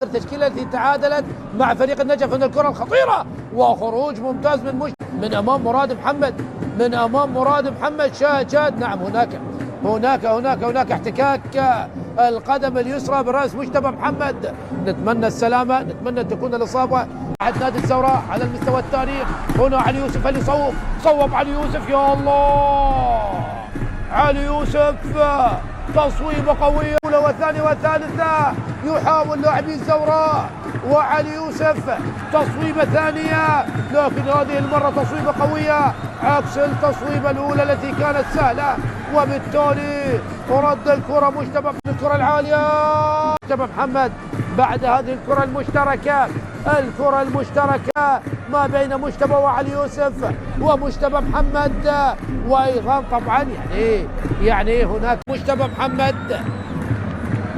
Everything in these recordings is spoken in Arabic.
التشكيلة التي تعادلت مع فريق النجف من الكرة الخطيرة، وخروج ممتاز من أمام مراد محمد، من أمام مراد محمد. شاهد نعم، هناك احتكاك القدم اليسرى برأس مجتبى محمد. نتمنى السلامة، نتمنى تكون الإصابة أحد نادي الزوراء على المستوى التاريخ. هنا علي يوسف اللي صوب علي يوسف، يا الله علي يوسف، تصويبة قوية أولى وثانية وثالثة، يحاول لاعبي الزوراء وعلي يوسف تصويبة ثانية، لكن هذه المرة تصويبة قوية عكس التصويبة الأولى التي كانت سهلة، وبالتالي رد الكرة مجتبى الكرة العالية. مجتبى محمد بعد هذه الكرة المشتركة ما بين مجتبى وعلي يوسف ومجتبى محمد، وأيضا طبعا يعني هناك مجتبى محمد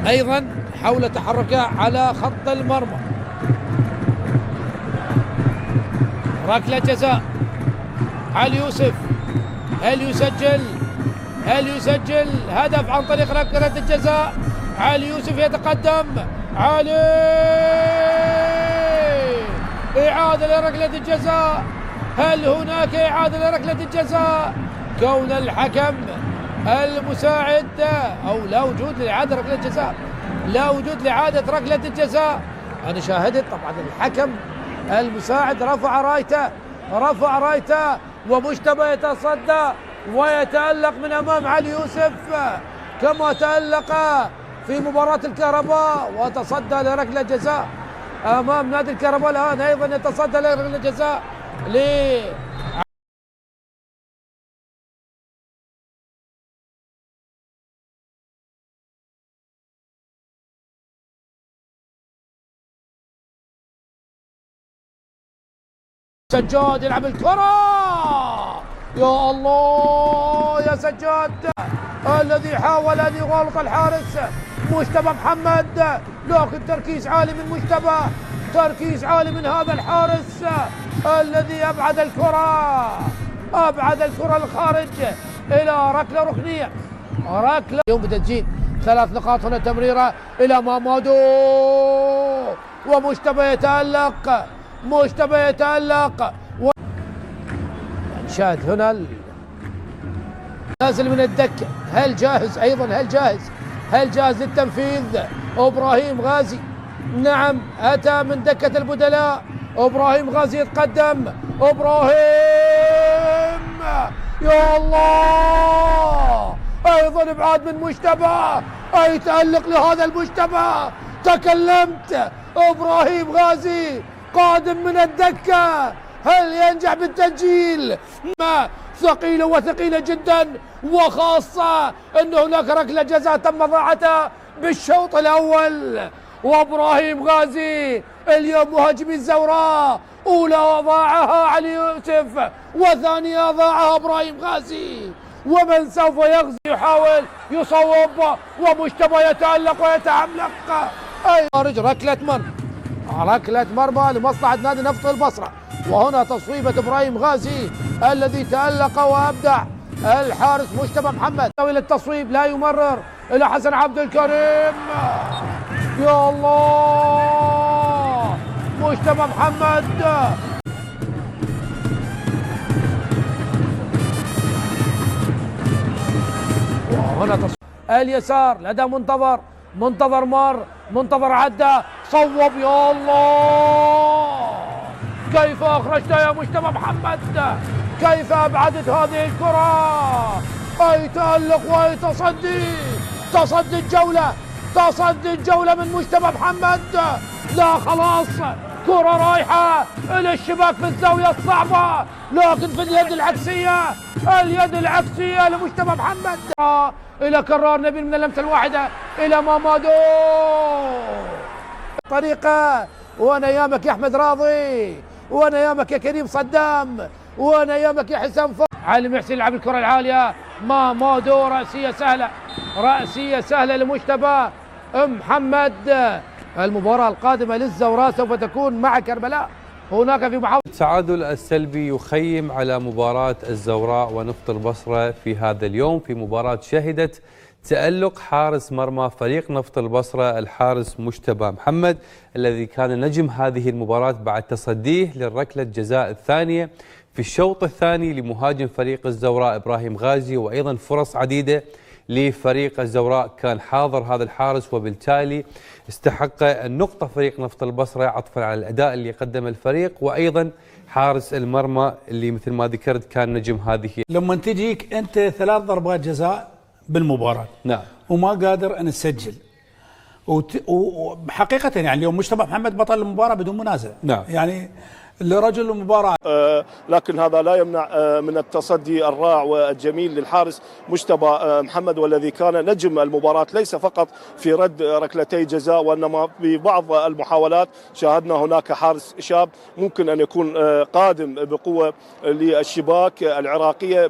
أيضا حول تحركه على خط المرمى. ركلة جزاء، علي يوسف هل يسجل هدف عن طريق ركلة الجزاء؟ علي يوسف يتقدم، علي إعادة لركلة الجزاء. هل هناك إعادة لركلة الجزاء؟ كون الحكم المساعد أو لا وجود لإعادة ركلة الجزاء، لا وجود لإعادة ركلة الجزاء. أنا شاهدت طبعا الحكم المساعد رفع رايته ومجتبى يتصدى ويتألق من أمام علي يوسف كما تألق في مباراة الكهرباء وتصدى لركلة جزاء أمام نادي الكهرباء. الآن أيضا يتصدى لركلة جزاء سجاد يلعب الكرة، يا الله يا سجاد الذي حاول أن يغالط الحارس مجتبى محمد، لكن تركيز عالي من مجتبى، تركيز عالي من هذا الحارس الذي أبعد الكرة الخارج إلى ركلة ركنية. ركلة اليوم بتسجيل 3 نقاط. هنا تمريرة إلى مامادو ومجتبى يتألق، شاهد هنا نازل من الدكة. هل جاهز أيضا؟ هل جاهز للتنفيذ؟ إبراهيم غازي، نعم أتى من دكة البدلاء. إبراهيم غازي يتقدم، إبراهيم يا الله، أيضا إبعاد من مجتبى، أي تألق لهذا المجتبى. تكلمت، إبراهيم غازي قادم من الدكة، هل ينجح بالتسجيل؟ ما ثقيلة جدا، وخاصة أن هناك ركلة جزاء تم ضاعتها بالشوط الأول. وإبراهيم غازي اليوم مهاجمي الزوراء، أولى ضاعها علي يوسف وثانية ضاعها إبراهيم غازي، ومن سوف يغزي يحاول يصوب ومجتبى يتألق ويتعملق. أي خارج ركلة مرمى لمصلحة نادي نفط البصرة. وهنا تصويبة إبراهيم غازي الذي تألق وأبدع الحارس مجتبى محمد. إلى التصويب لا يمرر إلى حسن عبد الكريم، يا الله مجتبى محمد. وهنا تصويب اليسار لدى منتظر عدى، صوب، يا الله كيف أخرجت يا مجتبى محمد، كيف أبعدت هذه الكرة. أي تألق وأي تصدي الجولة من مجتبى محمد. لا خلاص، كرة رايحة إلى الشباك في الزاوية الصعبة، لكن في اليد العكسية لمجتبى محمد. إلى كرار نبيل من اللمسة الواحدة إلى مامادو طريقة. وأنا أيامك يا أحمد راضي، وأنا أيامك يا كريم صدام، وأنا أيامك يا حسام علي محسن يلعب الكرة العالية. مامادو رأسية سهلة لمجتبى محمد. المباراة القادمة للزوراء سوف تكون مع كربلاء هناك في محافظة. التعادل السلبي يخيم على مباراة الزوراء ونفط البصرة في هذا اليوم، في مباراة شهدت تألق حارس مرمى فريق نفط البصرة الحارس مجتبى محمد الذي كان نجم هذه المباراة بعد تصديه للركلة جزاء الثانية في الشوط الثاني لمهاجم فريق الزوراء إبراهيم غازي، وأيضا فرص عديدة لفريق الزوراء كان حاضر هذا الحارس، وبالتالي استحق النقطة فريق نفط البصرة عطفا على الأداء اللي قدم الفريق، وأيضا حارس المرمى اللي مثل ما ذكرت كان نجم هذه. لما تجيك أنت 3 ضربات جزاء بالمباراة نعم، وما قادر أن تسجل، وحقيقة يعني اليوم مجتبى محمد بطل المباراة بدون منازع. نعم، يعني لرجل المباراة، لكن هذا لا يمنع من التصدي الرائع والجميل للحارس مجتبى محمد، والذي كان نجم المباراة ليس فقط في رد ركلتي جزاء، وإنما في بعض المحاولات شاهدنا هناك حارس شاب ممكن أن يكون قادم بقوة للشباك العراقية.